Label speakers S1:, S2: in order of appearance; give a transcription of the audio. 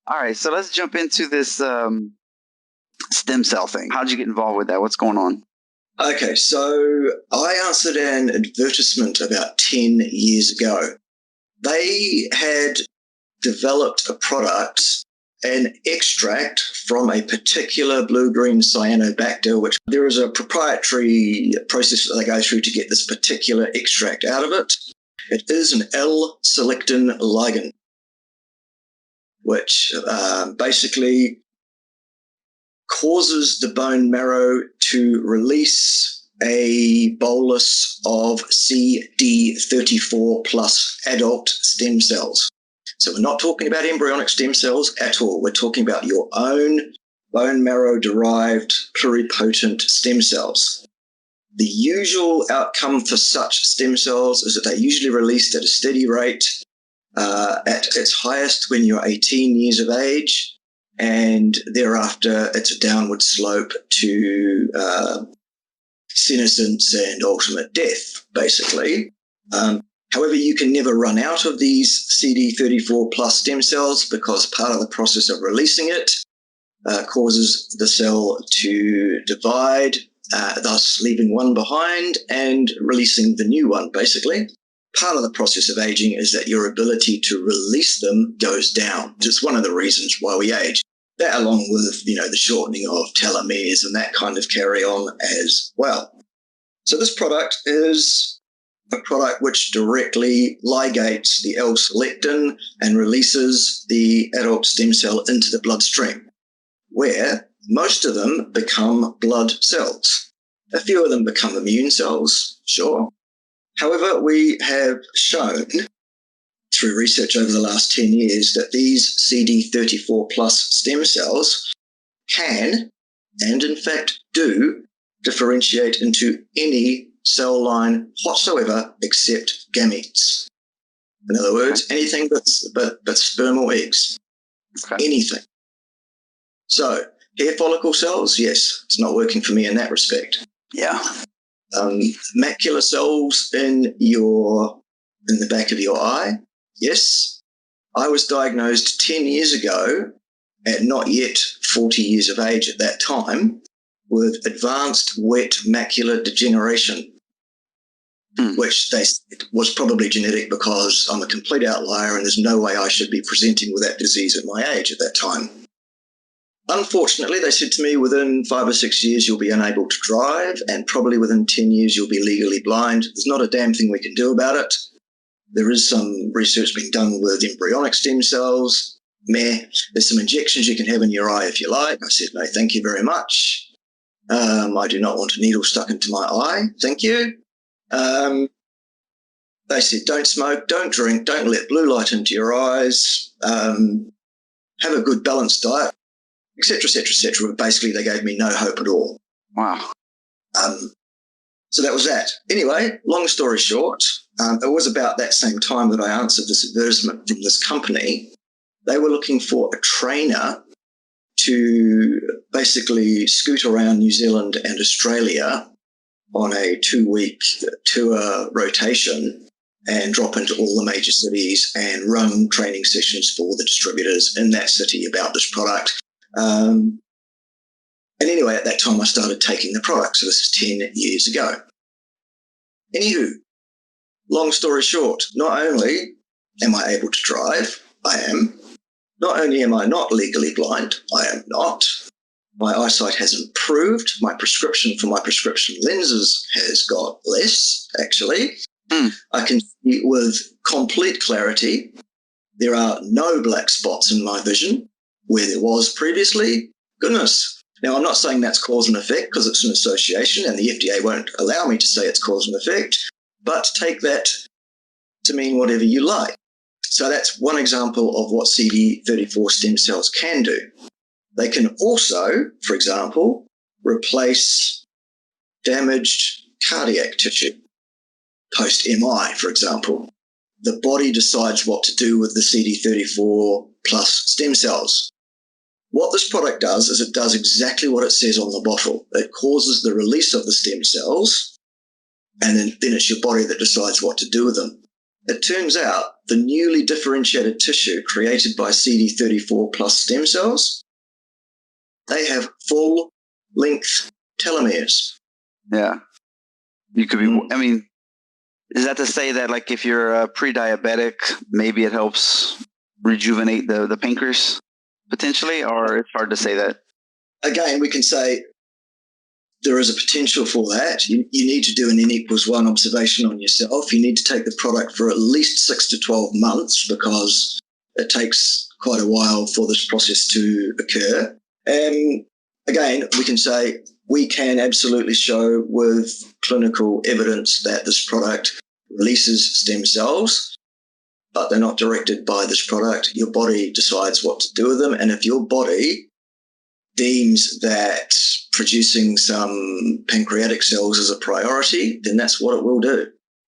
S1: All right, so let's jump into this stem cell thing. How'd you get involved with that? What's going on?
S2: Okay, so I answered an advertisement about 10 years ago. They had developed a product, an extract from a particular blue-green cyanobacter, which there is a proprietary process that they go through to get this particular extract out of it. It is an L-selectin ligand, which basically causes the bone marrow to release a bolus of CD34 plus adult stem cells. So we're not talking about embryonic stem cells at all. We're talking about your own bone marrow-derived pluripotent stem cells. The usual outcome for such stem cells is that they're usually released at a steady rate, at its highest when you're 18 years of age, and thereafter it's a downward slope to senescence and ultimate death, basically. However, you can never run out of these CD34 plus stem cells because part of the process of releasing it causes the cell to divide, thus leaving one behind and releasing the new one, basically. Part of the process of aging is that your ability to release them goes down. It's one of the reasons why we age. That along with, the shortening of telomeres and that kind of carry on as well. So this product is a product which directly ligates the L-selectin and releases the adult stem cell into the bloodstream, where most of them become blood cells. A few of them become immune cells, sure. However, we have shown through research over the last 10 years that these CD34 plus stem cells can, and in fact do, differentiate into any cell line whatsoever except gametes. In other words, anything but sperm or eggs.
S1: Okay.
S2: Anything. So, hair follicle cells, yes, it's not working for me in that respect.
S1: Yeah.
S2: Macular cells in the back of your eye, yes. I was diagnosed 10 years ago, at not yet 40 years of age at that time, with advanced wet macular degeneration, which they said was probably genetic because I'm a complete outlier and there's no way I should be presenting with that disease at my age at that time. Unfortunately, they said to me, within 5 or 6 years, you'll be unable to drive, and probably within 10 years, you'll be legally blind. There's not a damn thing we can do about it. There is some research being done with embryonic stem cells. There's some injections you can have in your eye if you like. I said, no, thank you very much. I do not want a needle stuck into my eye. Thank you. They said, don't smoke, don't drink, don't let blue light into your eyes, have a good balanced diet, etc., etc., etc. But basically, they gave me no hope at all.
S1: Wow.
S2: So that was that. Anyway, long story short, it was about that same time that I answered this advertisement from this company. They were looking for a trainer to basically scoot around New Zealand and Australia on a 2-week tour rotation and drop into all the major cities and run training sessions for the distributors in that city about this product. And anyway, at that time, I started taking the product. So this is 10 years ago. Anywho, long story short, not only am I able to drive, I am. Not only am I not legally blind, I am not. My eyesight has improved. My prescription for my prescription lenses has got less, actually. I can see with complete clarity. There are no black spots in my vision where there was previously. Goodness. Now, I'm not saying that's cause and effect because it's an association and the FDA won't allow me to say it's cause and effect, but take that to mean whatever you like. So that's one example of what CD34 stem cells can do. They can also, for example, replace damaged cardiac tissue, post-MI, for example. The body decides what to do with the CD34 plus stem cells. What this product does is it does exactly what it says on the bottle. It causes the release of the stem cells, and then it's your body that decides what to do with them. it turns out the newly differentiated tissue created by CD34 plus stem cells, they have full-length telomeres.
S1: Yeah. You could be, I mean, is that to say that, like, if you're pre-diabetic, maybe it helps rejuvenate the pancreas potentially, or it's hard to say that?
S2: Again, we can say there is a potential for that. You need to do an N=1 observation on yourself. You need to take the product for at least 6 to 12 months because it takes quite a while for this process to occur. And again, we can say we can absolutely show with clinical evidence that this product releases stem cells, but they're not directed by this product. Your body decides what to do with them. And if your body deems that producing some pancreatic cells is a priority, then that's what it will do.